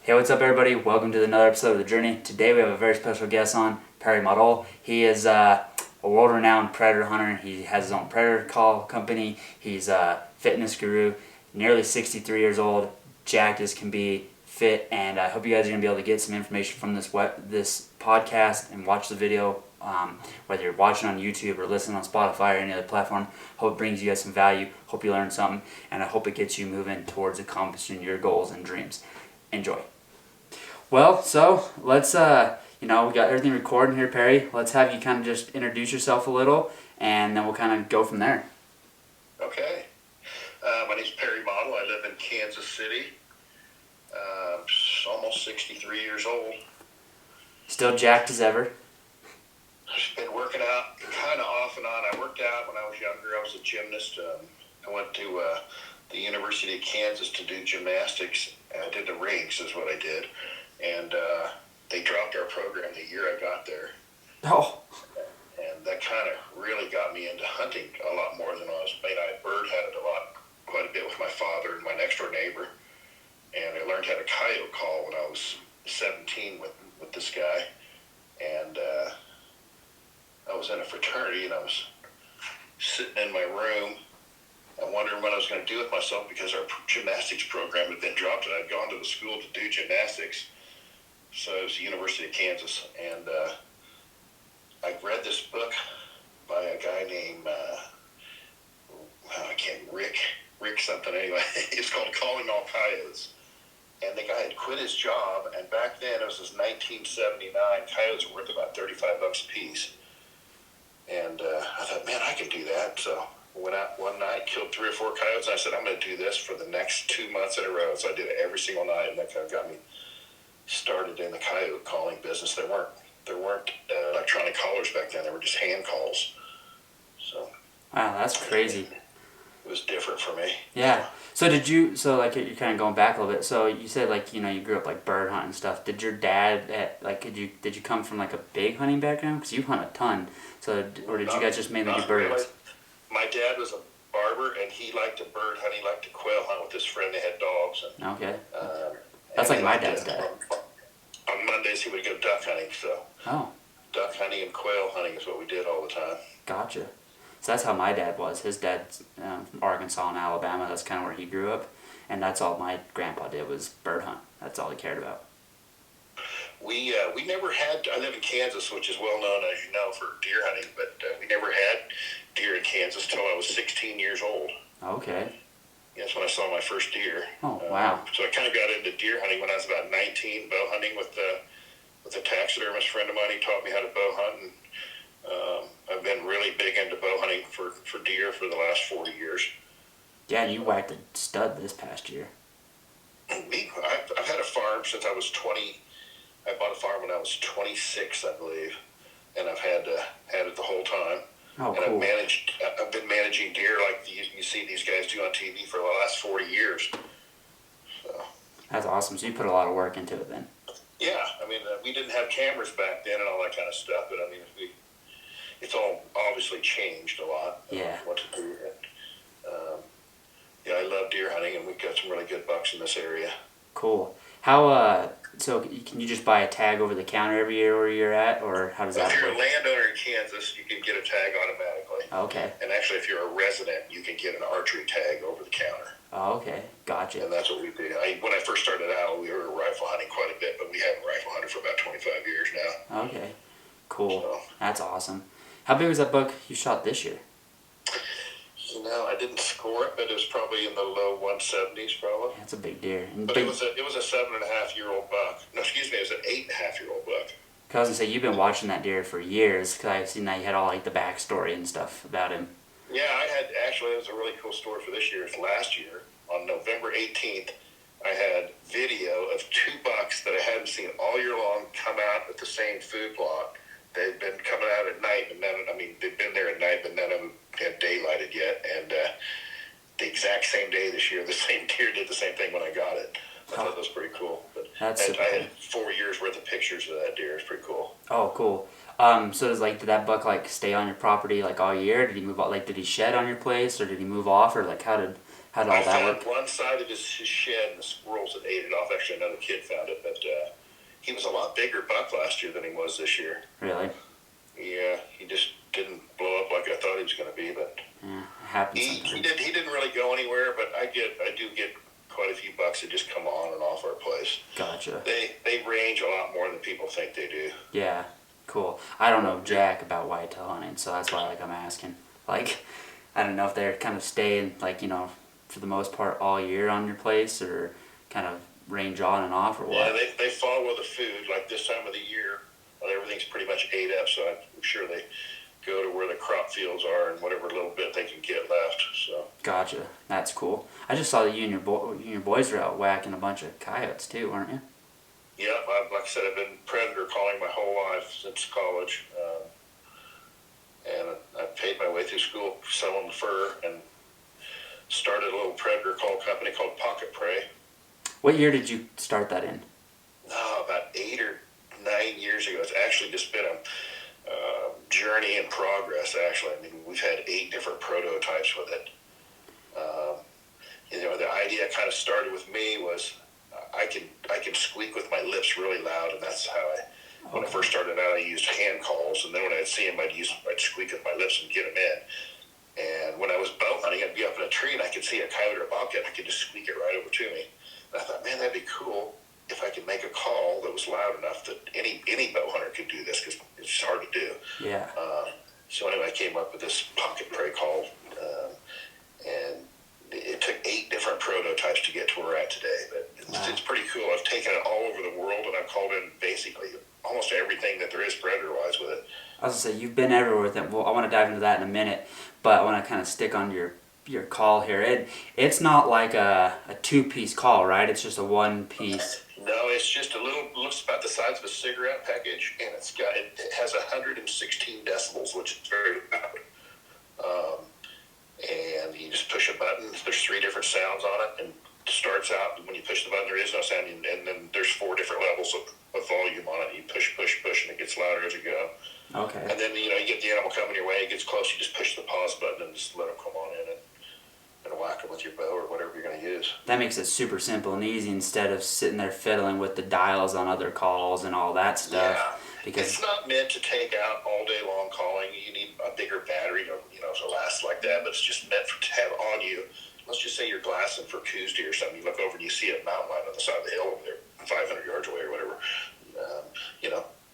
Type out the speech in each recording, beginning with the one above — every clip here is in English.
Hey, what's up, everybody? Welcome to another episode of The Journey. Today we have a very special guest on, Madl. He is a world-renowned predator hunter. He has his own predator call company. He's a fitness guru, nearly 63 years old, jacked as can be, fit, and I hope you guys are going to be able to get some information from this podcast and watch the video, whether you're watching on YouTube or listening on Spotify or any other platform. Hope it brings you guys some value. Hope you learn something, and I hope it gets you moving towards accomplishing your goals and dreams. Enjoy. Well, so let's, we got everything recording here, Perry. Let's have you kind of just introduce yourself a little, and then we'll kind of go from there. Okay. My name's Perry Madl. I live in Kansas City. Almost 63 years old. Still jacked as ever? I've been working out kind of off and on. I worked out when I was younger. I was a gymnast. I went to the University of Kansas to do gymnastics. I did the rings is what I did. And they dropped our program the year I got there. Oh. And that kind of really got me into hunting a lot more than I was. I bird hunted quite a bit with my father and my next door neighbor. And I learned how to coyote call when I was 17 with this guy. And I was in a fraternity, and I was sitting in my room and wondering what I was going to do with myself because our gymnastics program had been dropped, and I'd gone to the school to do gymnastics. So it was the University of Kansas, and I read this book by a guy named Rick something anyway. It's called Calling All Coyotes. And the guy had quit his job, and back then, it was 1979, coyotes were worth about $35 a piece. And I thought, man, I can do that. So I went out one night, killed 3 or 4 coyotes, and I said, I'm going to do this for the next 2 months in a row. So I did it every single night, and that kind of got me started in the coyote calling business. There weren't electronic callers back then. They were just hand calls. So wow, that's crazy. It was different for me. Yeah. So you're kind of going back a little bit. So you said you grew up like bird hunting and stuff. Did your dad did you come from like a big hunting background? Because you hunt a ton. So or did you guys just mainly do birds? Really. My dad was a barber, and he liked to bird hunt. He liked to quail hunt with his friend. They had dogs. And, okay. That's like my dad's dad. On Mondays he would go duck hunting. So duck hunting and quail hunting is what we did all the time. Gotcha. So that's how my dad was. His dad's from Arkansas and Alabama. That's kind of where he grew up. And that's all my grandpa did was bird hunt. That's all he cared about. We never had, I live in Kansas, which is well known, as you know, for deer hunting, but we never had deer in Kansas till I was 16 years old. Okay. That's when I saw my first deer. Oh, wow. So I kind of got into deer hunting when I was about 19, bow hunting with a taxidermist friend of mine. He taught me how to bow hunt, and I've been really big into bow hunting for deer for the last 40 years. Yeah, you whacked a stud this past year. I've had a farm since I was 20. I bought a farm when I was 26, I believe, and I've had it the whole time. Oh, and cool. I've been managing deer like you see these guys do on TV for the last 40 years. So. That's awesome. So you put a lot of work into it then. Yeah, we didn't have cameras back then and all that kind of stuff, but it's all obviously changed a lot. Yeah. What to do. I love deer hunting, and we've got some really good bucks in this area. Cool. How so can you just buy a tag over the counter every year where you're at, or how does that work? If you're a landowner in Kansas, you can get a tag automatically. Okay. And actually, if you're a resident, you can get an archery tag over the counter. Oh, okay. Gotcha. And that's what we did. When I first started out, we were rifle hunting quite a bit, but we haven't rifle hunted for about 25 years now. Okay. Cool. So. That's awesome. How big was that buck you shot this year? I didn't score it, but it was probably in the low 170s, probably. That's a big deer. But it was a 7.5-year-old buck. No, excuse me, it was an 8.5-year-old buck. Cause I was gonna say you've been watching that deer for years. Cause I've seen that you had all the backstory and stuff about him. Yeah, it was a really cool story for this year. It's last year on November 18th. I had video of 2 bucks that I hadn't seen all year long come out at the same food plot. They'd been coming out at night, and they'd been there at night, but none of them had daylighted yet. And the exact same day this year, the same deer did the same thing when I got it. I thought that was pretty cool. But I had 4 years worth of pictures of that deer. It's pretty cool. Oh, cool. So did that buck stay on your property all year? Did he move out? Did he shed on your place, or did he move off, or How did I all that found work? one side of his shed, and the squirrels had ate it off. Actually, another kid found it, but he was a lot bigger buck last year than he was this year. Really? Yeah, he just didn't blow up like I thought he was going to be. But Yeah, it happens sometimes. he didn't really go anywhere. But I do get quite a few bucks that just come on and off our place. Gotcha. They range a lot more than people think they do. Yeah, cool. I don't know jack about whitetail hunting, so that's why like I'm asking. Like, I don't know if they're kind of staying like for the most part all year on your place, or kind of range on and off, or what? Yeah, they follow the food. Like this time of the year, everything's pretty much ate up. So I'm sure they go to where the crop fields are and whatever little bit they can get left. So. Gotcha. That's cool. I just saw that you and your boys were out whacking a bunch of coyotes too, weren't you? Yeah, like I said, I've been predator calling my whole life since college, and I paid my way through school selling fur and started a little predator call company called Pocket Prey. What year did you start that in? Oh, about 8 or 9 years ago. It's actually just been a journey in progress. Actually, I mean, we've had 8 different prototypes with it. The idea kind of started with me was I can squeak with my lips really loud, and that's how when I first started out, I used hand calls, and then when I'd see them, I'd squeak with my lips and get them in. And when I was bow hunting, I'd be up in a tree and I could see a coyote or a bobcat, and I could just squeak it right over to me. And I thought, man, that'd be cool if I could make a call that was loud enough that any bow hunter could do this, because it's hard to do. Yeah. So anyway, I came up with this Pocket Prey call, and it took 8 different prototypes to get to where we're at today. But it's pretty cool. I've taken it all over the world, and I've called in basically almost everything that there is predator-wise with it. I was gonna say, you've been everywhere with it. Well, I want to dive into that in a minute, but I want to kind of stick on your call here. It's not like a 2-piece call, right? It's just a 1-piece. No, it's just looks about the size of a cigarette package, and it has 116 decibels, which is very loud. And you just push a button. There's 3 different sounds on it, and it starts out when you push the button. There is no sound, and then there's 4 different levels of volume on it. You push, and it gets louder as you go. Okay. And then you get the animal coming your way. It gets close. You just push the pause button and just let them come on in and whack them with your bow or whatever you're going to use. That makes it super simple and easy instead of sitting there fiddling with the dials on other calls and all that stuff. Yeah. Because it's not meant to take out all day long calling. You need a bigger battery to last like that, but it's just meant to have on you. Let's just say you're glassing for coos deer or something. You look over and you see a mountain lion on the side of the hill over there, 500 yards away or whatever.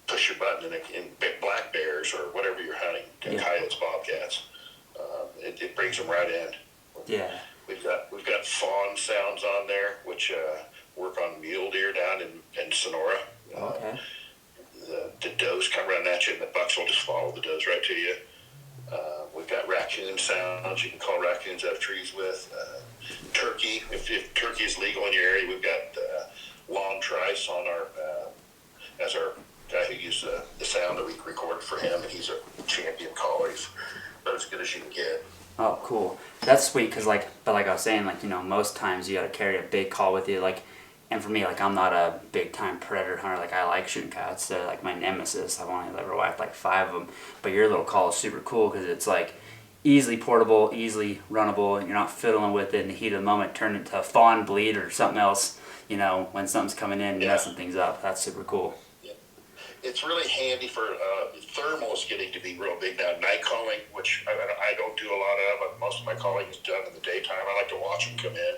Push your button and black bears or whatever you're hunting, coyotes, bobcats. It brings them right in. Yeah. We've got fawn sounds on there, which work on mule deer down in Sonora. Okay. The does come running at you, and the bucks will just follow the does right to you. We've got raccoon sounds. You can call raccoons out of trees with. Turkey, if turkey is legal in your area, we've got Long Trice on as our guy who used the sound that we recorded for him, and he's a champion caller. He's about as good as you can get. Oh, cool. That's sweet, because like I was saying, most times you got to carry a big call with you, and for me, I'm not a big time predator hunter. I like shooting coyotes. They're like my nemesis. I've only ever whacked 5 of them. But your little call is super cool because it's easily portable, easily runnable, and you're not fiddling with it in the heat of the moment, turn it to a fawn bleed or something else, when something's coming in and messing things up. That's super cool. Yeah. It's really handy for thermal is getting to be real big now. Night calling, which I don't do a lot of, but most of my calling is done in the daytime. I like to watch them come in.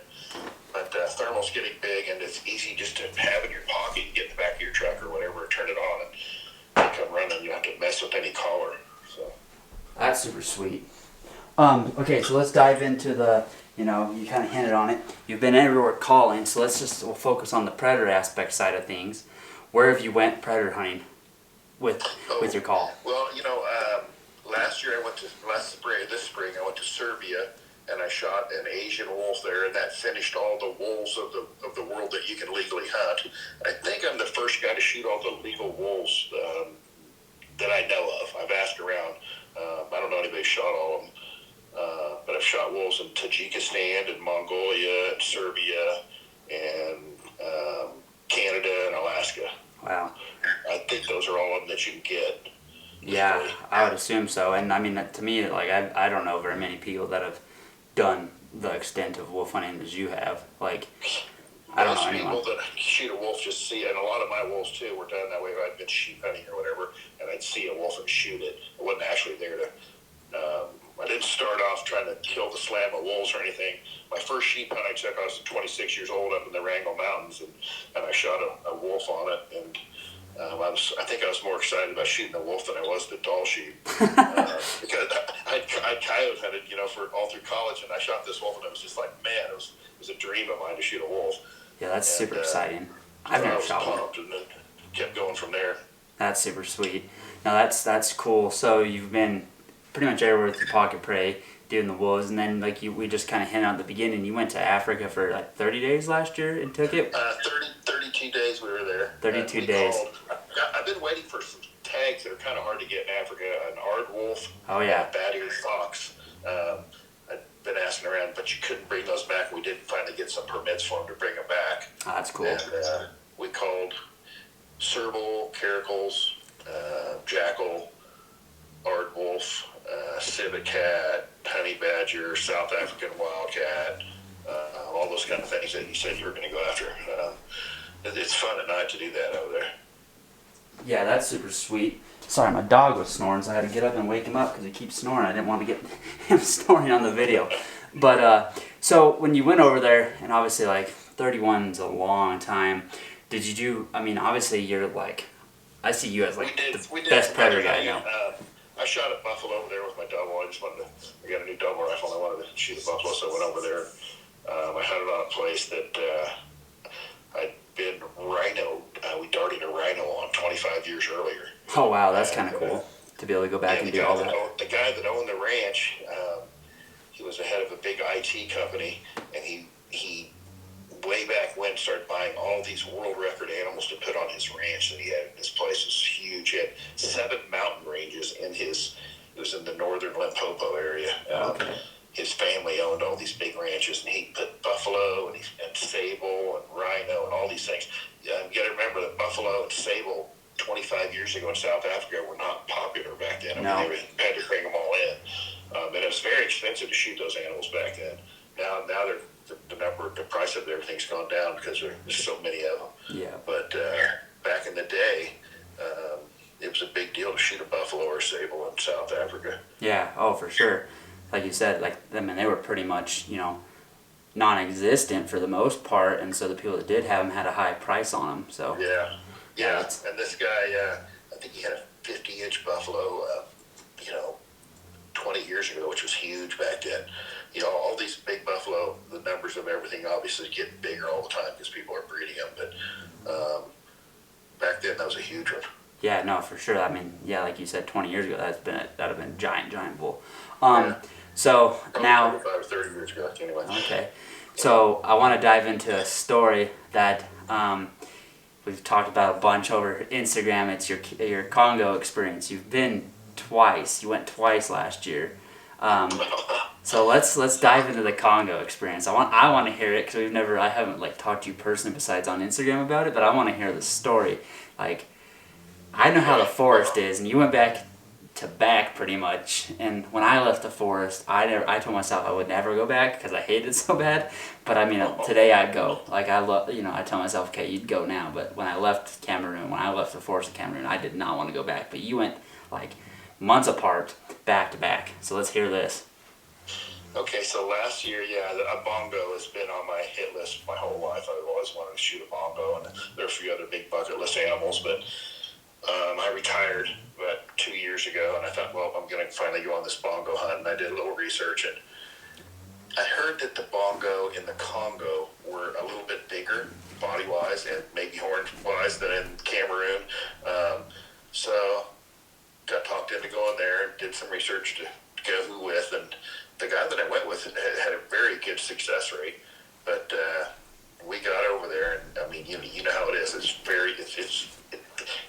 But thermal's getting big, and it's easy just to have in your pocket and get in the back of your truck or whatever, turn it on, and they come running. You don't have to mess with any collar. So that's super sweet. Okay, so let's dive into the, you kind of hinted on it. You've been everywhere calling, so we'll focus on the predator aspect side of things. Where have you went predator hunting with your call? Well, this spring I went to Serbia, and I shot an Asian wolf there, and that finished all the wolves of the world that you can legally hunt. I think I'm the first guy to shoot all the legal wolves that I know of. I've asked around. I don't know anybody shot all of them, but I've shot wolves in Tajikistan and Mongolia and Serbia and Canada and Alaska. Wow. I think those are all of them that you can get. Yeah, I would assume so. And to me, I don't know very many people that have done the extent of wolf hunting as you have. Like, I don't know Most anyone. people that shoot a wolf just see, and a lot of my wolves too were done that way. I'd been sheep hunting or whatever, and I'd see a wolf and shoot it. I wasn't actually there to. I didn't start off trying to kill the slam of wolves or anything. My first sheep hunt I took, I was 26 years old up in the Wrangell Mountains, and I shot a wolf on it. And I think I was more excited about shooting a wolf than I was the Dall sheep, because I coyote hunted, for all through college, and I shot this wolf, and it was just like, man, it was a dream of mine to shoot a wolf. Yeah, that's super exciting. I've never shot one. And then kept going from there. That's super sweet. No, that's cool. So you've been pretty much everywhere with your pocket prey, doing the wolves, and then we just kind of hinted at the beginning, you went to Africa for like 30 days last year and took it? 32 days we were there. 32 days. I've been waiting for some tags that are kind of hard to get in Africa. An aardwolf. Oh, yeah. A bad-eared fox. I've been asking around, but you couldn't bring those back. We did finally get some permits for them to bring them back. Oh, that's cool. And we called serval, caracals, jackal, aardwolf, civet cat, honey badger, South African wildcat, all those kind of things that you said you were going to go after. It's fun at night to do that over there. Yeah, that's super sweet. Sorry, my dog was snoring, so I had to get up and wake him up because he keeps snoring. I didn't want to get him snoring on the video. But, so when you went over there, and obviously, 31's a long time, did you do, obviously you're I see you as, the best predator guy now. I shot a buffalo over there with my double. I got a new double rifle, and I wanted to shoot a buffalo, so I went over there. I hunted on a place that I'd been rhino. We darted a rhino on 25 years earlier. Oh, wow, that's kind of cool to be able to go back and do all that. The guy that owned the ranch, he was the head of a big IT company, and he way back when started buying all these world record animals to put on his ranch that he had. This place was huge. He had 7 mountain ranges in it was in the northern Limpopo area. Okay. His family owned all these big ranches, and he put buffalo and sable and rhino and all these things. You got to remember that buffalo and sable 25 years ago in South Africa were not popular back then. No. They had to bring them all in. And it was very expensive to shoot those animals back then. Now the price of everything's gone down because there's so many of them. Yeah. But back in the day, it was a big deal to shoot a buffalo or a sable in South Africa. Yeah, oh, for sure. Like you said, they were pretty much, non-existent for the most part, and so the people that did have them had a high price on them. So yeah. And this guy, I think he had a 50-inch buffalo, 20 years ago, which was huge back then. All these big buffalo, the numbers of everything obviously get bigger all the time because people are breeding them. But back then, that was a huge one. Yeah, no, for sure. Like you said, 20 years ago, that'd have been giant bull. So Probably now, 25 or 30 years ago, anyway. okay. So I want to dive into a story that we've talked about a bunch over Instagram. It's your Congo experience. You've been twice. You went twice last year. So let's dive into the Congo experience. I want to hear it because I haven't talked to you personally besides on Instagram about it, but I want to hear the story. I know how the forest is, and you went back to back pretty much. And when I left the forest, I told myself I would never go back because I hated it so bad. But today I'd go. I tell myself, okay, you'd go now. But when I left the forest of Cameroon, I did not want to go back. But you went months apart, back to back. So let's hear this. Okay, so last year, a bongo has been on my hit list my whole life. I've always wanted to shoot a bongo, and there are a few other big bucket list animals, but I retired about 2 years ago, and I thought, well, I'm going to finally go on this bongo hunt, and I did a little research, and I heard that the bongo in the Congo were a little bit bigger body-wise and maybe horn-wise than in Cameroon. So got talked into going there and did some research to go with, and the guy that I went with had a very good success rate, but we got over there, and you know how it is. It's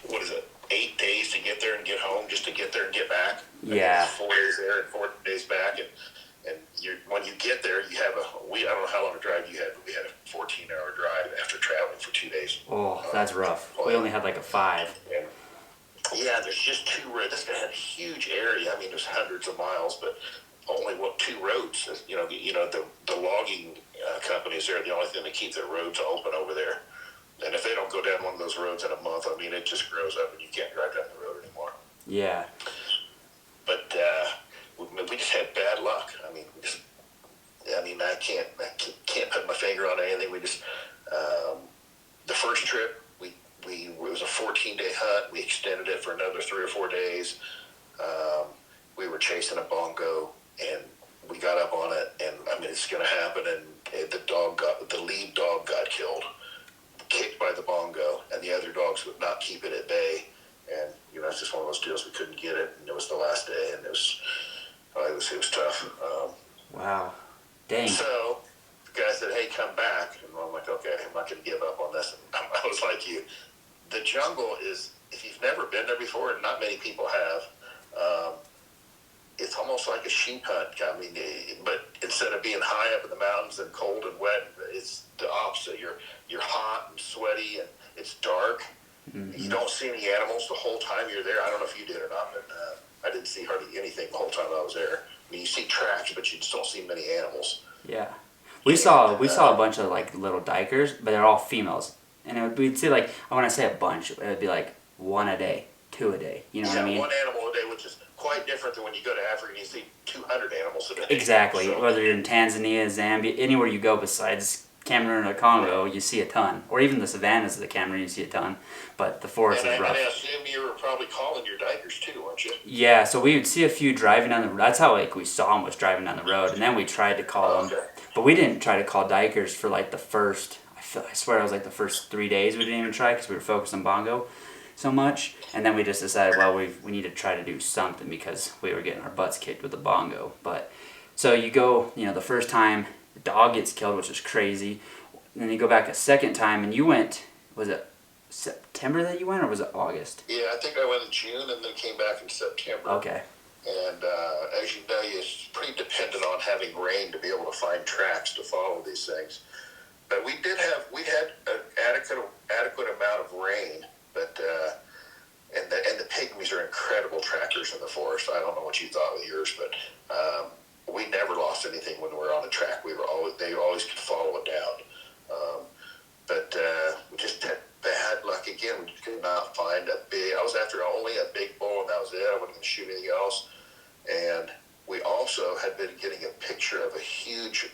what is it? 8 days to get there and get home, just to get there and get back. Yeah. 4 days there and 4 days back, and when you get there, you have I don't know how long a drive you had, but we had a 14-hour drive after traveling for 2 days. Oh, that's rough. We only had a 5. And yeah, there's just this guy had a huge area. There's hundreds of miles, but only two roads. The logging companies, they're the only thing that keep their roads open over there. And if they don't go down one of those roads in a month, I mean, it just grows up and you can't drive down the road anymore. Yeah. But we just had bad luck. I mean, I can't put my finger on anything. We just the first trip it was a 14-day hunt. We extended it for another 3 or 4 days. We were chasing a bongo, and we got up on it, and I mean, it's going to happen. And the lead dog got killed, kicked by the bongo, and the other dogs would not keep it at bay. And it's just one of those deals. We couldn't get it, and it was the last day, and it was tough. Wow, dang. So the guy said, "Hey, come back," and I'm like, "Okay, I'm not going to give up on this." And I was like, "You, the jungle is. If you've never been there before, and not many people have." It's almost like a sheep hunt. I mean, but instead of being high up in the mountains and cold and wet, it's the opposite. You're hot and sweaty, and it's dark. Mm-hmm. You don't see any animals the whole time you're there. I don't know if you did or not, but I didn't see hardly anything the whole time I was there. I mean, you see tracks, but you just don't see many animals. Yeah, we saw a bunch of like little dikers, but they're all females, and we'd see like when I say a bunch, it would be like 1 a day, 2 a day. You know what I mean? 1 animal a day, which is quite different than when you go to Africa and you see 200 animals a day. Exactly. So, whether you're in Tanzania, Zambia, anywhere you go besides Cameroon or Congo, you see a ton. Or even the savannas of the Cameroon, you see a ton. But the forest is rough. And I assume you were probably calling your dikers too, weren't you? Yeah, so we would see a few driving down the road. That's how we saw them, was driving down the road. And then we tried to call them. But we didn't try to call dikers for like the first, I swear it was like the first 3 days we didn't even try because we were focused on bongo so much. And then we just decided, well, we need to try to do something because we were getting our butts kicked with the bongo. But so you go, the first time, the dog gets killed, which is crazy. And then you go back a second time, and you went, was it September that you went, or was it August? Yeah, I think I went in June and then came back in September. Okay. And as you know, you're pretty dependent on having rain to be able to find tracks to follow these things. But we had an adequate amount of rain, but and the pygmies are incredible trackers in the forest. I don't know what you thought with yours, but we never lost anything when we were on the track. They always could follow it down. But we just had bad luck again. We just could not find I was after only a big bull, and that was it. I wasn't going to shoot anything else. And we also had been getting a picture of a huge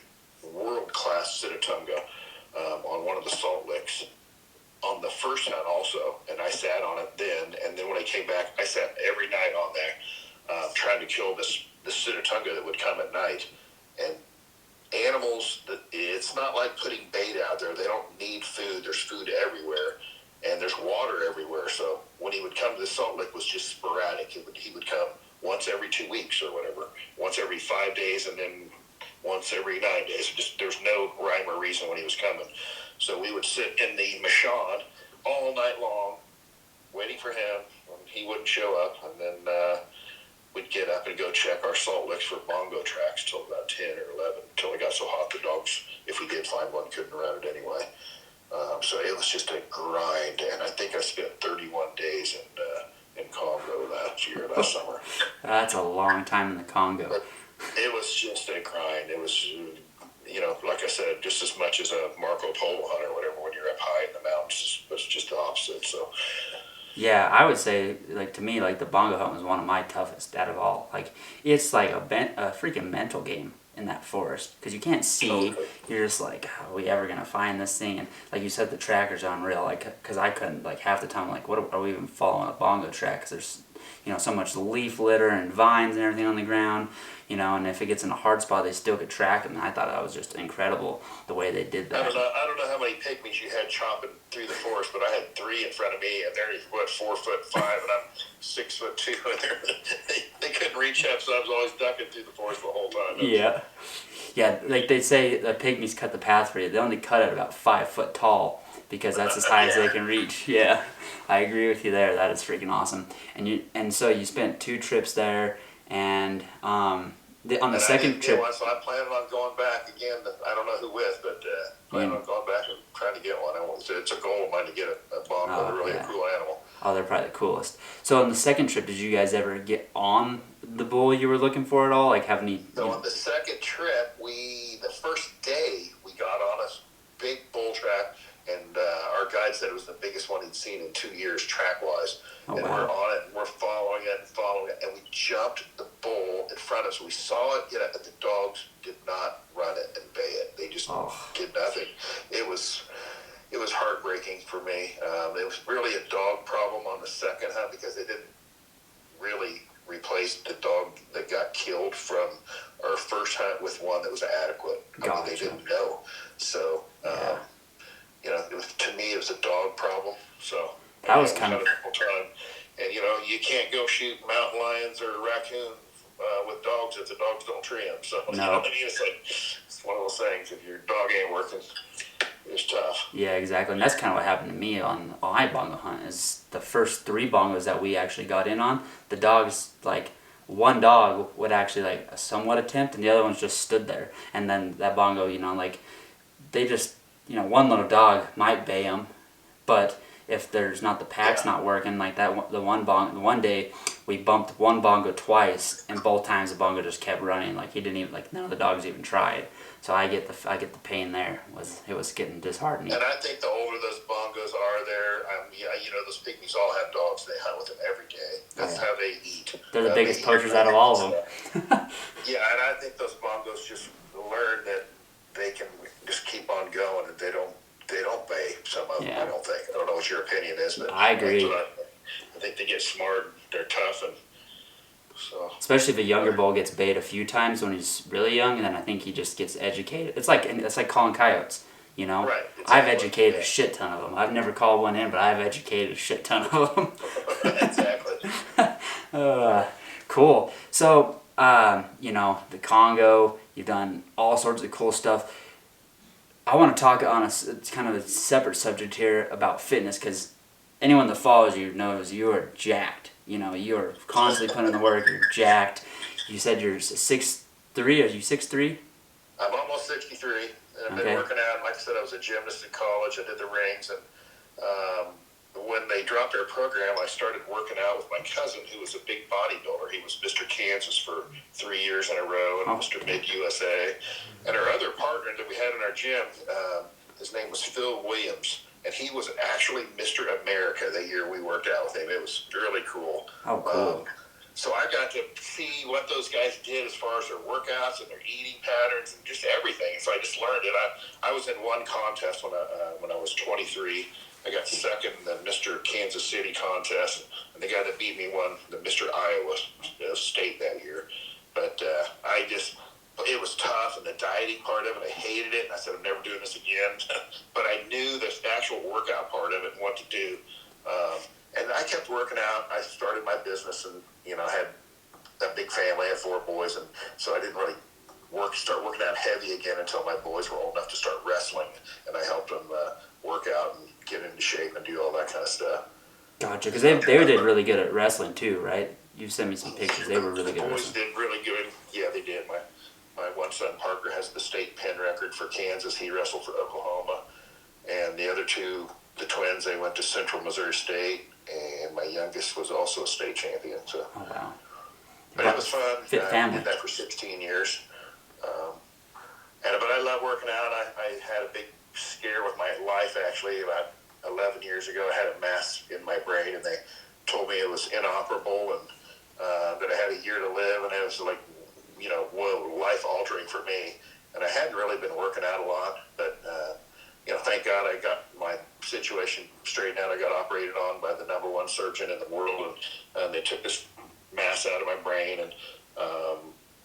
world-class Sitatunga on one of the salt licks on the first hunt also, and I sat on it then. And then when I came back, I sat every night on there trying to kill this Sitatunga that would come at night. And animals, it's not like putting bait out there. They don't need food. There's food everywhere, and there's water everywhere. So when he would come to the salt lick, was just sporadic. He would come once every 2 weeks or whatever, once every 5 days, and then once every 9 days. There's no rhyme or reason when he was coming. So we would sit in the Mashon all night long, waiting for him. He wouldn't show up, and then we'd get up and go check our salt licks for bongo tracks till about 10 or 11, until it got so hot the dogs, if we did find one, couldn't run it anyway. So it was just a grind, and I think I spent 31 days in Congo last summer. That's a long time in the Congo. But it was just a grind. It was, like I said, just as much as a Marco Polo hunt or whatever when you're up high in the mountains. It's just the opposite. So. Yeah, I would say, like, to me, like, the bongo hunt was one of my toughest out of all. Like, it's like a freaking mental game in that forest because you can't see. Totally. You're just like, how are we ever gonna find this thing? And like you said, the trackers are unreal. Like, because I couldn't, like, half the time, like, what are we even following a bongo track? Because there's, so much leaf litter and vines and everything on the ground. And if it gets in a hard spot, they still could track them. And I thought that was just incredible the way they did that. I don't know how many pygmies you had chopping through the forest, but I had 3 in front of me, and they're 4'5", and I'm 6'2", and they couldn't reach up, so I was always ducking through the forest the whole time. Yeah, like they say, the pygmies cut the path for you. They only cut it about 5 foot tall because that's as high as they can reach. Yeah, I agree with you there. That is freaking awesome. And so you spent 2 trips there. And on the second trip, so I'm planning on going back again. I don't know who with, but planning on going back and trying to get one. It's a goal of mine to get a bongo, really a cool animal. Oh, they're probably the coolest. So on the second trip, did you guys ever get on the bull you were looking for at all? Like have any? So on the second trip, the first day we got on a big bull track, and our guide said it was the biggest one he'd seen in 2 years track-wise. Oh, and wow. we're on it, and we're following it, and we jumped the bull in front of us. We saw it get it, but the dogs did not run it and bay it. They just did nothing. It was heartbreaking for me. It was really a dog problem on the second hunt because they didn't really replace the dog that got killed from our first hunt with one that was adequate. I mean, they didn't know. So, to me, it was a dog problem. So that was kind of a time. And you can't go shoot mountain lions or raccoons with dogs if the dogs don't tree them. So no. It's one of those things. If your dog ain't working, it's tough. Yeah, exactly. And that's kind of what happened to me on my bongo hunt. Is the first 3 bongos that we actually got in on, the dogs, like one dog would actually like somewhat attempt, and the other ones just stood there. And then that bongo, like they just, one little dog might bay them, but if there's not the pack's not working like that, the one day we bumped one bongo twice, and both times the bongo just kept running. Like he didn't even, like none of the dogs even tried. So I get the pain there. It was getting disheartening. And I think the older those bongos are, those pygmies all have dogs. They hunt with them every day. That's how they eat. They're the biggest poachers out of all of them. Yeah, and I think those bongos just learn that they can just keep on going, and they don't bay. Some of them, I don't think. I don't know what your opinion is, but I agree. I think they get smart. They're tough, and so. Especially if a younger bull gets bayed a few times when he's really young, and then I think he just gets educated. It's like calling coyotes, Right. Exactly. I've educated a shit ton of them. I've never called one in, but I've educated a shit ton of them. Exactly. Cool. So, the Congo, you've done all sorts of cool stuff. I want to talk on it's kind of a separate subject here about fitness, because anyone that follows you knows you are jacked. You are constantly putting in the work. You're jacked. You said you're 6'3". Are you 6'3"? I'm almost 63. And I've been working out. Like I said, I was a gymnast in college. I did the rings, and when they dropped our program, I started working out with my cousin, who was a big bodybuilder. He was Mr. Kansas for 3 years in a row, and Mr. Mid USA. And our other partner that we had in our gym, his name was Phil Williams, and he was actually Mr. America the year we worked out with him. It was really cool. Oh, cool. So I got to see what those guys did as far as their workouts and their eating patterns and just everything. So I just learned it. I was in one contest when I was 23. I got second in the Mr. Kansas City contest, and the guy that beat me won the Mr. Iowa state that year. But it was tough, and the dieting part of it, I hated it. I said, I'm never doing this again. But I knew the actual workout part of it and what to do. And I kept working out. I started my business, and I had a big family. I had 4 boys, and so I didn't really start working out heavy again until my boys were old enough to start wrestling, and I helped them work out and get into shape and do all that kind of stuff. Gotcha, because they did really good at wrestling too, right? You sent me some pictures. They were really good at wrestling. The boys wrestling. did really good. Yeah, they did. My one son, Parker, has the state pin record for Kansas. He wrestled for Oklahoma. And the other 2, the twins, they went to Central Missouri State. And my youngest was also a state champion. So. Oh, wow. But it was fun. Fit family. I did that for 16 years. But I love working out. I had a big scare with my life, actually. About 11 years ago, I had a mass in my brain, and they told me it was inoperable and that I had a year to live. And it was like, life-altering for me. And I hadn't really been working out a lot. But, thank God I got my situation straightened out. I got operated on by the #1 surgeon in the world, and they took this mass out of my brain, and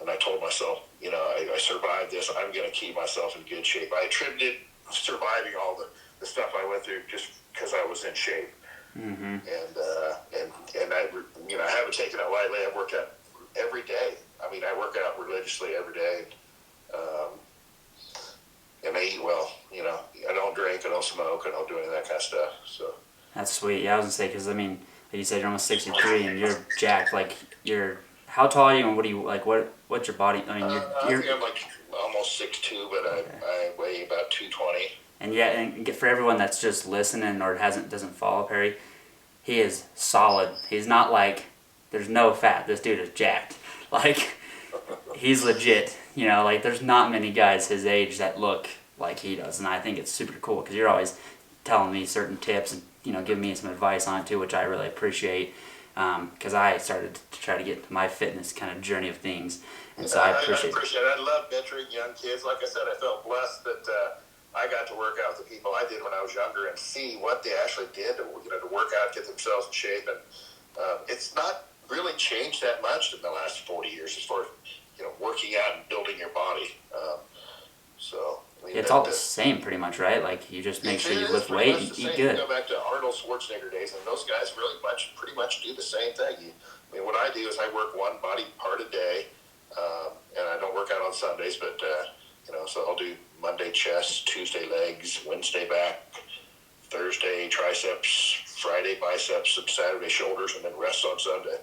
I told myself, I survived this. I'm going to keep myself in good shape. I attributed surviving all the stuff I went through just because I was in shape. Mm-hmm. And I haven't taken it lightly. I work out every day. I mean, I work out religiously every day. And I eat well. I don't drink, I don't smoke, I don't do any of that kind of stuff. So That's sweet. Yeah, I was gonna say, because I mean, like you said, you're almost 63 and you're jacked. Like how tall are you, and what do you like? What's your body? I mean, I think I'm like almost 6'2", but I weigh about 220. And yeah, and for everyone that's just listening or doesn't follow Perry, he is solid. He's not like, there's no fat. This dude is jacked. Like, he's legit. You know, like, there's not many guys his age that look like he does. And I think it's super cool because you're always telling me certain tips and, you know, giving me some advice on it too, which I really appreciate. Because I started to try to get to my fitness kind of journey of things. And so I appreciate it. I love mentoring young kids. Like I said, I felt blessed that I got to work out with the people I did when I was younger and see what they actually did to, you know, to work out, get themselves in shape. And it's not really changed that much in the last 40 years as far as, you know, working out and building your body. I mean, it's all the same pretty much, right? Like, you just make sure you lift weight and eat good. You go back to Arnold Schwarzenegger days, and those guys pretty much do the same thing. I mean, what I do is I work one body part a day, and I don't work out on Sundays, but, you know, so I'll do Monday chest, Tuesday legs, Wednesday back, Thursday triceps, Friday biceps, and Saturday shoulders, and then rest on Sunday.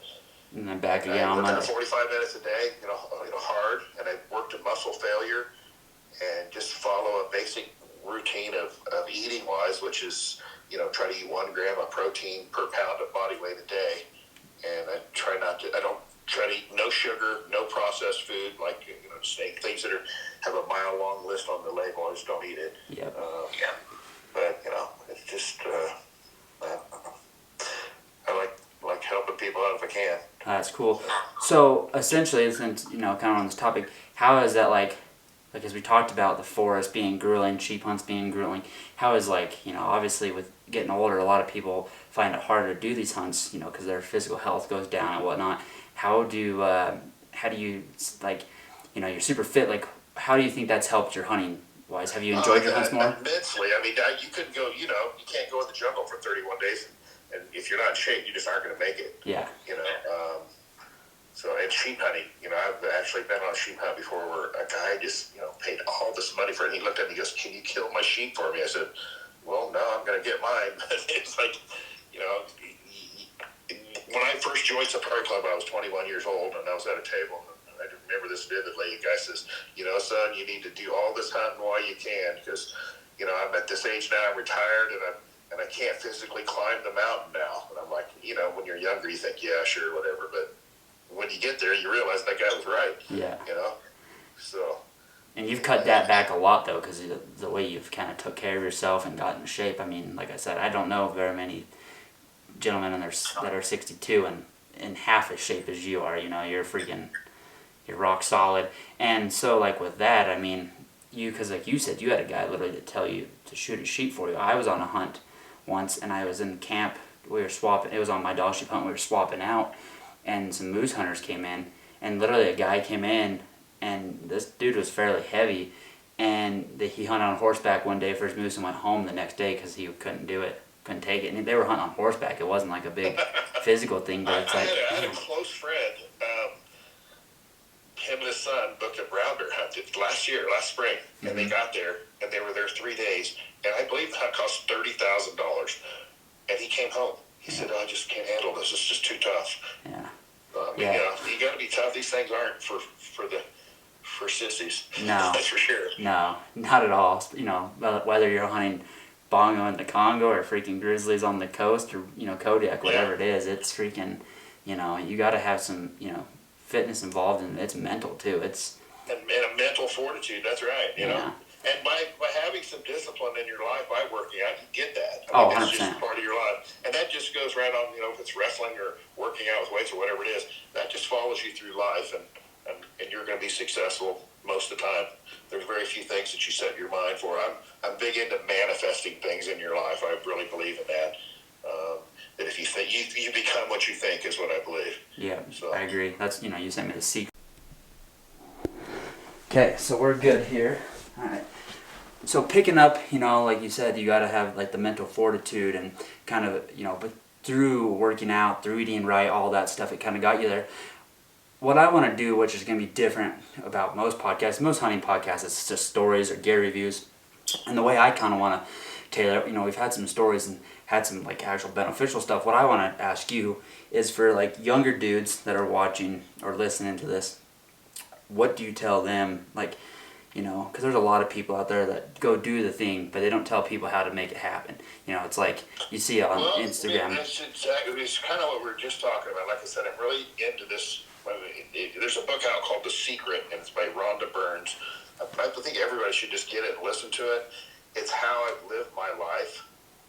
And then back again on Monday. 45 minutes a day, you know, hard, and I worked a muscle failure, and just follow a basic routine of eating wise, which is, you know, try to eat 1 gram of protein per pound of body weight a day, and I don't try to eat no sugar, no processed food, like, you know, things that have a mile long list on the label. I just don't eat it. Yep. But you know, it's just I like helping people out if I can. That's cool. So essentially, since, you know, kind of on this topic, how is that like as we talked about the forest being grueling, sheep hunts being grueling, how is, like, you know, obviously with getting older, a lot of people find it harder to do these hunts, you know, because their physical health goes down and whatnot. How do you, like, you know, you're super fit, like, how do you think that's helped your hunting wise? Have you enjoyed your hunts more? Immensely. I mean, you couldn't go, you know, you can't go in the jungle for 31 days, and if you're not in shape, you just aren't going to make it. Yeah. You know, and sheep hunting, you know, I've actually been on a sheep hunt before where a guy just, you know, paid all this money for it, and he looked at me and he goes, "Can you kill my sheep for me?" I said, "Well, no, I'm going to get mine." It's like, you know, when I first joined Safari Club, I was 21 years old, and I was at a table, and I remember this vividly. The guy says, "You know, son, you need to do all this hunting while you can, because, you know, I'm at this age now, I'm retired, and I can't physically climb the mountain now." And I'm like, you know, when you're younger, you think, yeah, sure, whatever, but when you get there, you realize that guy was right. Yeah. You know, so. And you've cut that back a lot, though, because the way you've kind of took care of yourself and got in shape. I mean, like I said, I don't know very many gentlemen that are 62 and in half as shape as you are. You know, you're rock solid. And so, like, with that, I mean, because like you said, you had a guy literally to tell you to shoot a sheep for you. I was on a hunt once, and I was in camp. We were swapping. It was on my dog sheep hunt. We were swapping out, and some moose hunters came in, and literally a guy came in, and this dude was fairly heavy, and he hunted on horseback one day for his moose and went home the next day because he couldn't do it, couldn't take it. And they were hunting on horseback. It wasn't like a big physical thing, but it's like. I had a close friend. Him and his son booked a brown bear hunt last spring, and they got there, and they were there 3 days, and I believe the hunt cost $30,000, and he came home. He said, "Oh, I just can't handle this. It's just too tough." Yeah. You know, you got to be tough. These things aren't for sissies. No. That's for sure. No, not at all. You know, whether you're hunting bongo in the Congo or freaking grizzlies on the coast or, you know, Kodiak, whatever it is, it's freaking, you know, you got to have some, you know, fitness involved, and it's mental too. It's and a mental fortitude. That's right. You know, and by having some discipline in your life by working out, you get that. I mean, 100%. It's just part of your life, and that just goes right on. You know, if it's wrestling or working out with weights or whatever it is, that just follows you through life, and you're going to be successful most of the time. There's very few things that you set your mind for. I'm big into manifesting things in your life. I really believe in that. That if you think you become what you think is what I believe. Yeah, so. I agree. That's, you know, you sent me the secret. Okay, so we're good here. All right. So picking up, you know, like you said, you got to have like the mental fortitude and kind of, you know, but through working out, through eating right, all that stuff, it kind of got you there. What I want to do, which is going to be different about most podcasts, most hunting podcasts, it's just stories or gear reviews. And the way I kind of want to tailor it, you know, we've had some stories and had some like actual beneficial stuff. What I want to ask you is for like younger dudes that are watching or listening to this, what do you tell them? Like, because there's a lot of people out there that go do the thing, but they don't tell people how to make it happen. It's like you see on Instagram. That's exactly. It's kind of what we were just talking about. Like I said, I'm really into this. There's a book out called The Secret, and it's by Rhonda Burns. I think everybody should just get it and listen to it. It's how I've lived my life,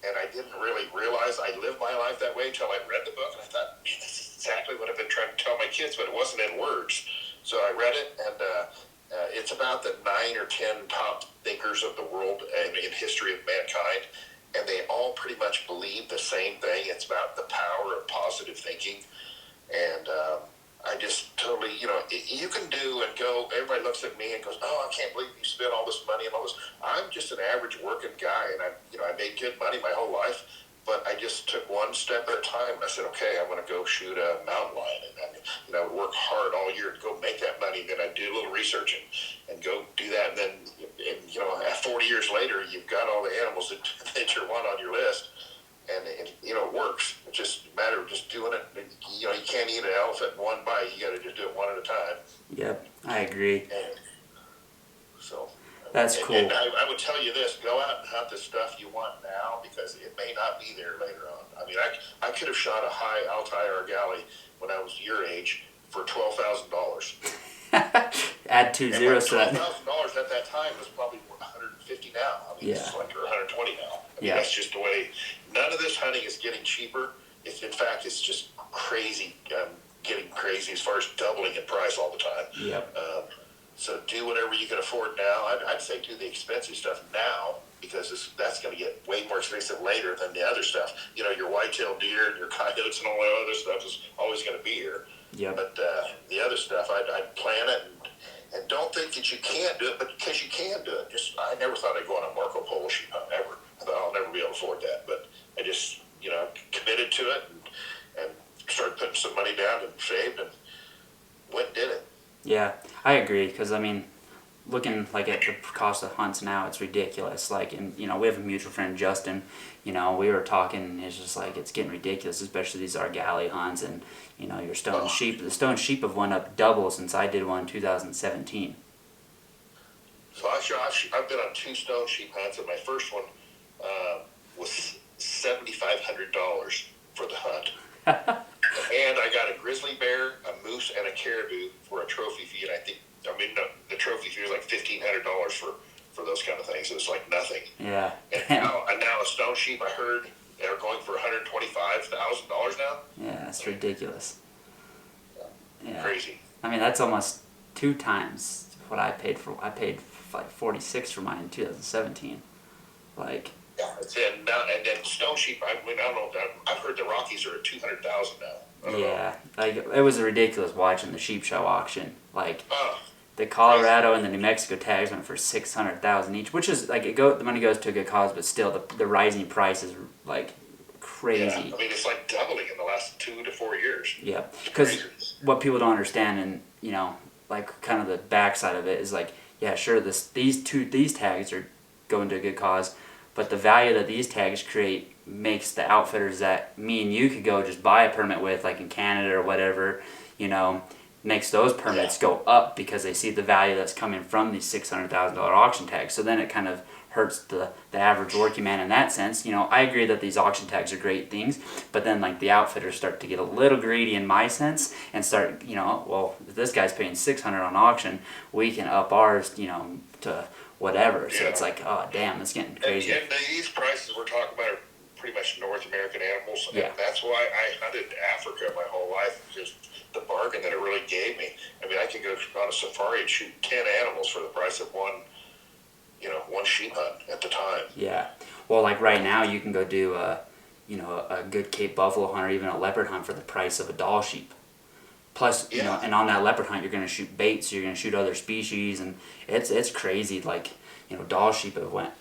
and I didn't really realize I lived my life that way until I read the book, and I thought, man, this is exactly what I've been trying to tell my kids, but it wasn't in words. So I read it, and it's about the 9 or 10 top thinkers of the world and in history of mankind, and they all pretty much believe the same thing. It's about the power of positive thinking, and I just totally, you can do and go, everybody looks at me and goes, oh, I can't believe you spent all this money and all this. I'm just an average working guy, and I made good money my whole life, but I just took one step at a time. I said, okay, I'm going to go shoot a mountain lion, and I would work hard all year to go make that money. Then I'd do a little research and go do that. And then, at 40 years later, you've got all the animals that you want on your list. And it works. It's just a matter of just doing it. You can't eat an elephant in one bite. You got to just do it one at a time. Yep, I agree. And so that's cool. And I would tell you this: go out and hunt the stuff you want now, because it may not be there later on. I mean, I could have shot a high Altai Argali when I was your age for $12,000. Add 2 zeros to that. $12,000 at that time was probably $150 now. I mean, it's like $120 now. I mean, that's just the way. None of this hunting is getting cheaper. In fact, it's just crazy, getting crazy as far as doubling in price all the time. Yep. So do whatever you can afford now. I'd say do the expensive stuff now, because that's going to get way more expensive later than the other stuff. Your white-tailed deer and your coyotes and all that other stuff is always going to be here. Yep. But the other stuff, I'd plan it and don't think that you can't do it, but because you can do it. I never thought I'd go on a Marco Polo sheep hunt, ever. I thought I'll never be able to afford that. But I just, committed to it and started putting some money down and saved and went and did it. Yeah, I agree, because, looking like at the cost of hunts now, it's ridiculous. Like, and we have a mutual friend, Justin. We were talking, and it's just like it's getting ridiculous, especially these Argali hunts and your stone sheep. The stone sheep have went up double since I did one in 2017. So I've been on 2 stone sheep hunts, and my first one was $7,500 for the hunt. And I got a grizzly bear, a moose, and a caribou for a trophy fee. And the trophy fee was like $1,500 for those kind of things. It was like nothing. Yeah. And now a stone sheep, I heard, they're going for $125,000 now. Yeah, that's ridiculous. Yeah. Crazy. That's almost 2 times what I paid for. I paid like $46 for mine in 2017. Like. Yeah, and then stone sheep. I don't know. I've heard the Rockies are at $200,000 now. Yeah, like it was ridiculous watching the sheep show auction. Like the Colorado and the New Mexico tags went for $600,000 each, which is like the money goes to a good cause, but still the rising price is like crazy. Yeah, it's like doubling in the last 2 to 4 years. Yeah, because what people don't understand, and like kind of the backside of it is like, yeah, sure, these tags are going to a good cause. But the value that these tags create makes the outfitters that me and you could go just buy a permit with, like in Canada or whatever, makes those permits go up because they see the value that's coming from these $600,000 auction tags. So then it kind of hurts the average working man in that sense. I agree that these auction tags are great things, but then like the outfitters start to get a little greedy in my sense and start, well, if this guy's paying $600 on auction, we can up ours, to whatever. So it's like, oh damn, it's getting crazy. And these prices we're talking about are pretty much North American animals, and yeah. That's why I hunted Africa my whole life. Just the bargain that it really gave me. I could go on a safari and shoot 10 animals for the price of one sheep hunt at the time. Yeah. Well, like right now, you can go do a good Cape buffalo hunt or even a leopard hunt for the price of a Dall sheep. Plus, and on that leopard hunt, you're going to shoot bait, so you're going to shoot other species, and it's crazy. Like, Dall sheep have went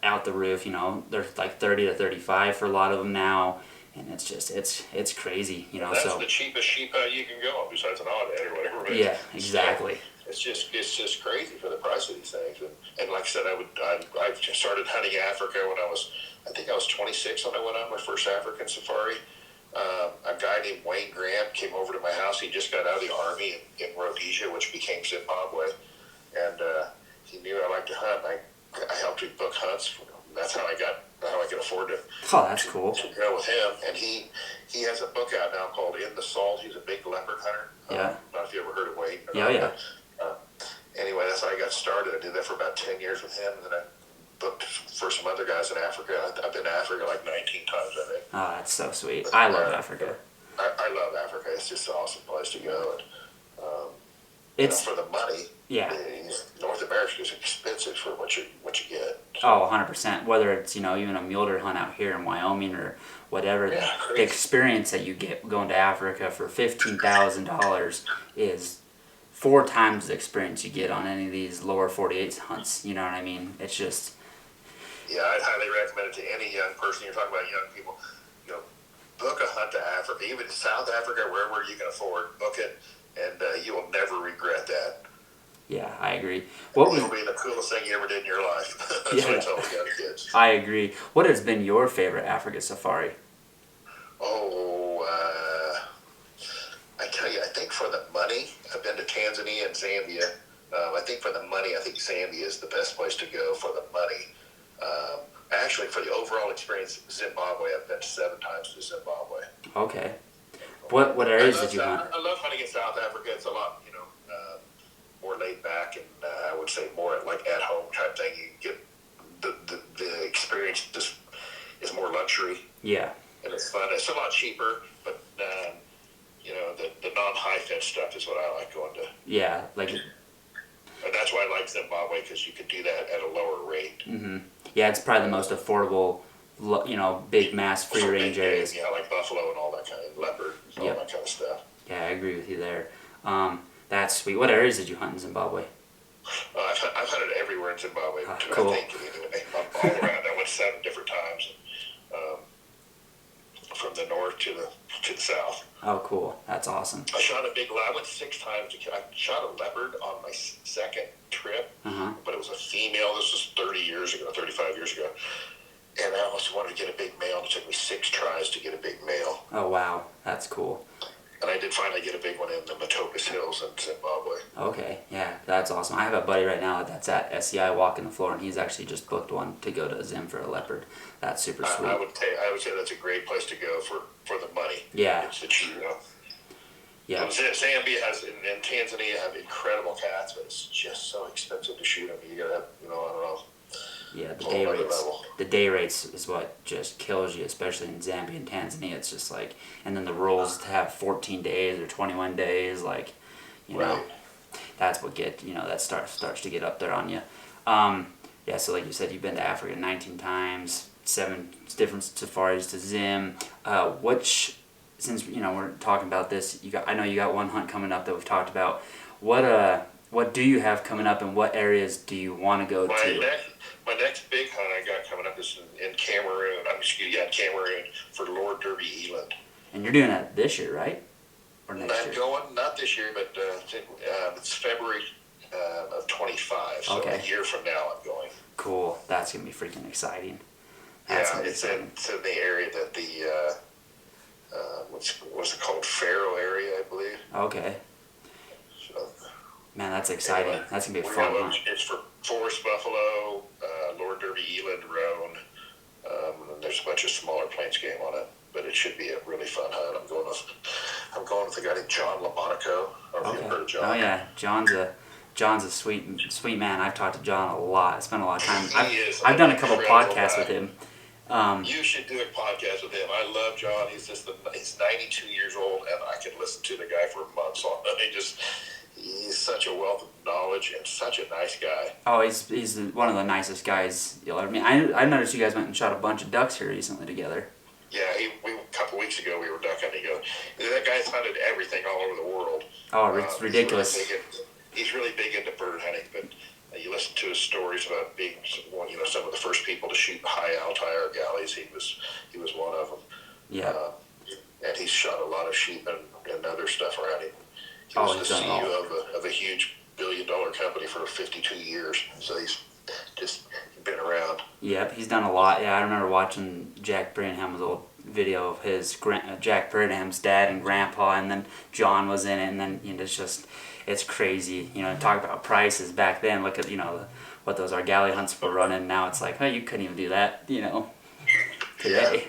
out the roof. They're like 30 to 35 for a lot of them now, and it's just it's crazy. That's the cheapest sheep you can go on, besides an oddhead or whatever. But yeah, exactly. It's just crazy for the price of these things. And like I said, I started hunting Africa when I think I was 26 when I went on my first African safari. A guy named Wayne Grant came over to my house. He just got out of the army in Rhodesia, which became Zimbabwe, and he knew I liked to hunt. I helped him book hunts. That's how I could afford to. Oh, that's cool. To go with him, and he has a book out now called In the Salt. He's a big leopard hunter. Yeah. I don't know if you ever heard of Wade. Yeah, yeah. Anyway, that's how I got started. I did that for about 10 years with him, and then I booked for some other guys in Africa. I've been to Africa like 19 times, I think. Oh, that's so sweet. I love Africa. I love Africa. It's just an awesome place to go. And, it's for the money. Yeah. North America is expensive for what you get. So. Oh, 100%. Whether it's even a mule deer hunt out here in Wyoming or whatever, the experience that you get going to Africa for $15,000 is 4 times the experience you get on any of these lower 48 hunts. You know what I mean? It's just. Yeah, I'd highly recommend it to any young person. You're talking about young people. Book a hunt to Africa, even South Africa, wherever you can afford. Book it, and you will never regret that. Yeah, I agree. It'll be the coolest thing you ever did in your life. That's what I tell the young kids. I agree. What has been your favorite Africa safari? Oh, I tell you, I think for the money, I've been to Tanzania and Zambia. I think for the money, I think Zambia is the best place to go for the money. Actually, for the overall experience, Zimbabwe, I've been 7 times to Zimbabwe. Okay. What areas did you hunt? I love hunting in South Africa. It's a lot, more laid back, and I would say more like at home type thing. You get the experience just is more luxury. Yeah. And it's fun. It's a lot cheaper, but the non-high fence stuff is what I like going to. Yeah, And that's why I like Zimbabwe, because you can do that at a lower rate. Mm-hmm. Yeah, it's probably the most affordable, big mass free range areas. Yeah, like buffalo and all that kind of leopard, all that kind of stuff. Yeah, I agree with you there. That's sweet. What areas did you hunt in Zimbabwe? I've hunted everywhere in Zimbabwe. Cool. I think all around. I went 7 different times, from the north to the south. Oh, cool. That's awesome. I shot a big. I went 6 times. I shot a leopard on my 2nd trip, but it was a female. This was 35 years ago. And I also wanted to get a big male. It took me 6 tries to get a big male. Oh, wow. That's cool. And I did finally get a big one in the Matopus Hills in Zimbabwe. Okay, yeah, that's awesome. I have a buddy right now that's at SCI walking the floor, and he's actually just booked one to go to Zim for a leopard. That's super sweet. I would say that's a great place to go for the money. Yeah. It's the cheap. Yeah. Zambia has and Tanzania have incredible cats, but it's just so expensive to shoot them. You gotta have, I don't know. Yeah, the day rates is what just kills you, especially in Zambia and Tanzania. It's just and then the rules to have 14 days or 21 days, that's what that starts to get up there on you. Yeah, so like you said, you've been to Africa 19 times, 7 different safaris to Zim. Since we're talking about this, I know you got one hunt coming up that we've talked about. What do you have coming up, and what areas do you want to go to? My next big hunt I got coming up is in Cameroon. Cameroon for Lord Derby Eland. And you're doing that this year, right? Or next year? I'm going, not this year, but it's February of 25. So a year from now I'm going. Cool. That's going to be freaking exciting. It's in the area that the, what's it called? Pharaoh area, I believe. Okay. So, man, that's exciting. That's going to be a fun hunt. It's for Forest Buffalo, Lord Derby Eland, Roan, and there's a bunch of smaller plains game on it. But it should be a really fun hunt. I'm going with a guy named John LaMonaco. I don't know if you've heard of John. Oh yeah, John's a sweet man. I've talked to John a lot. I spent a lot of time. I've done a couple podcasts with him. You should do a podcast with him. I love John. He's he's 92 years old, and I can listen to the guy for months on. He's such a wealth of knowledge and such a nice guy. Oh, he's one of the nicest guys you'll ever meet. I noticed you guys went and shot a bunch of ducks here recently together. Yeah, a couple weeks ago we were duck hunting. That guy's hunted everything all over the world. Oh, it's ridiculous. He's really big into bird hunting, but you listen to his stories about being some of the first people to shoot high Altair galleys. He was one of them. Yeah. And he's shot a lot of sheep and other stuff around him. He was the CEO of a huge billion-dollar company for 52 years, so he's just been around. Yep, he's done a lot. Yeah, I remember watching Jack Branham's old video of his Jack Burnham's dad and grandpa, and then John was in it, and then it's crazy. Talk about prices back then. Look at what those Argali hunts were running. Now it's like, oh, you couldn't even do that. Today.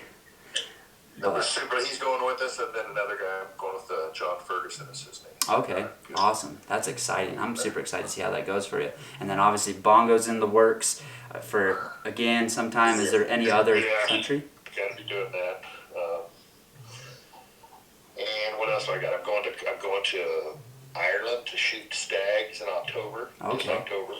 No, he's going with us, and then another guy I'm going with John Ferguson is his name. Okay, awesome. That's exciting. I'm super excited to see how that goes for you. And then obviously Bongo's in the works for again sometime. Is there any other country? Got to be doing that. And what else I got? I'm going to Ireland to shoot stags in October. Okay. This October.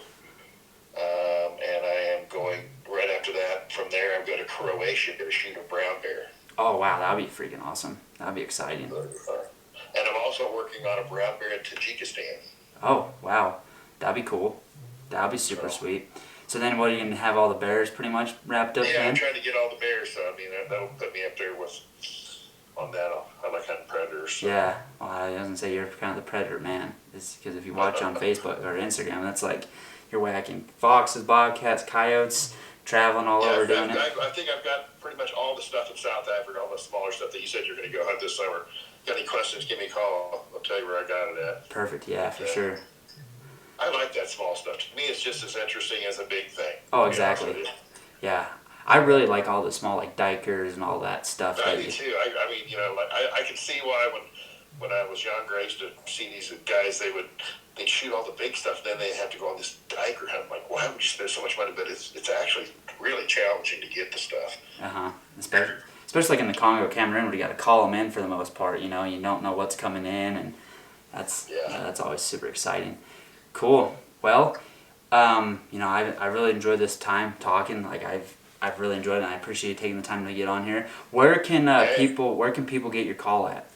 And I am going right after that. From there, I'm going to Croatia to shoot a brown bear. Oh wow, that'd be freaking awesome. That'd be exciting. And I'm also working on a brown bear in Tajikistan. Oh wow, that'd be cool. That'd be super sweet. So then, what are you gonna have all the bears pretty much wrapped up? Yeah, in? I'm trying to get all the bears. So I mean, that'll put me up there on that. I like hunting predators. So. Yeah, well, I was gonna say you're kind of the predator man. It's because if you watch on Facebook or Instagram, that's like you're whacking foxes, bobcats, coyotes, traveling all over doing it. I think I've got pretty much all the stuff in South Africa, all the smaller stuff that you said you're going to go hunt this summer. Got any questions, give me a call. I'll tell you where I got it at. Perfect, yeah, for sure. I like that small stuff. To me, it's just as interesting as a big thing. Oh, exactly. Yeah. I really like all the small, like, dikers and all that stuff. I do too. I mean, I can see why when I was younger, I used to see these guys, they'd shoot all the big stuff, and then they'd have to go on this diker hunt. I'm like, why would you spend so much money? But it's actually really challenging to get the stuff. Especially like in the Congo, Cameroon, where you got to call them in for the most part. You don't know what's coming in, and that's always super exciting. Cool. Well, I really enjoyed this time talking. Like I've really enjoyed it, and I appreciate you taking the time to get on here. Where can people get your call at?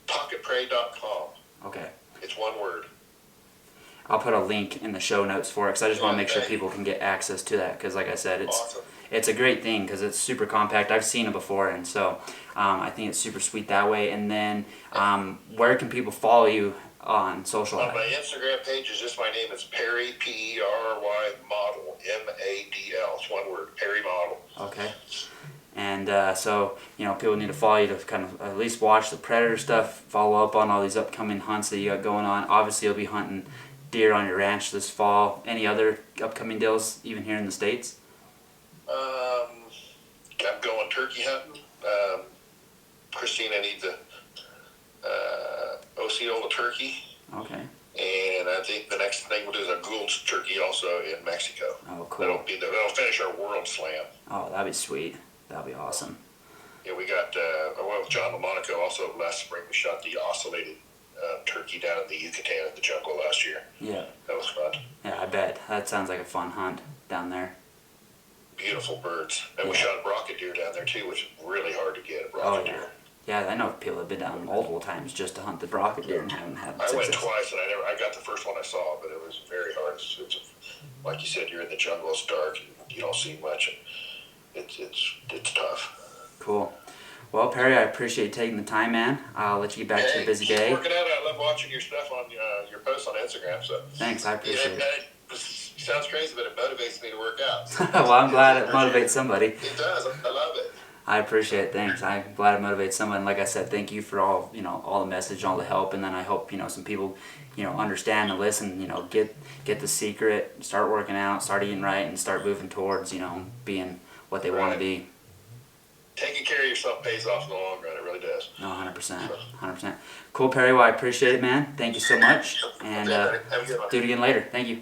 Pocketprey.com. Okay. It's one word. I'll put a link in the show notes for it because I just want to make sure people can get access to that because, like I said, it's a great thing because it's super compact. I've seen it before, and so I think it's super sweet that way. And then where can people follow you on social? On my Instagram page is just my name. It's Perry, Perry Model, Madl. It's one word, Perry Model. Okay. And so, people need to follow you to kind of at least watch the predator stuff, follow up on all these upcoming hunts that you got going on. Obviously, you'll be hunting deer on your ranch this fall. Any other upcoming deals, even here in the States? I'm going turkey hunting. Christina needs a Osceola turkey. Okay. And I think the next thing we'll do is a Gould's turkey also in Mexico. Oh, cool. That'll finish our World Slam. Oh, that'd be sweet. That'd be awesome. Yeah, we got, I went with John LaMonaco also last spring. We shot the ocellated turkey down in the Yucatan in the jungle last year. Yeah. That was fun. Yeah, I bet. That sounds like a fun hunt down there. Beautiful birds. And we shot a brocket deer down there too, which is really hard to get, a brocket deer. Yeah, I know people have been down multiple times just to hunt the brocket deer and haven't had success. I went twice and I got the first one I saw, but it was very hard. It's like you said, you're in the jungle, it's dark, and you don't see much. And it's tough. Cool. Well, Perry, I appreciate you taking the time, man. I'll let you get back to your busy day. Keep working at it. I love watching your stuff on your posts on Instagram. So thanks, I appreciate it. It sounds crazy, but it motivates me to work out. So well, I'm glad it motivates somebody. It does. I love it. I appreciate it. Thanks. I'm glad it motivates someone. Like I said, thank you for all all the message, all the help, and then I hope some people understand and listen. Get the secret, start working out, start eating right, and start moving towards being what they want to be. Taking care of yourself pays off in the long run. It really does. No, 100%. 100%. Cool, Perry. Well, I appreciate it, man. Thank you so much. And do it again later. Thank you.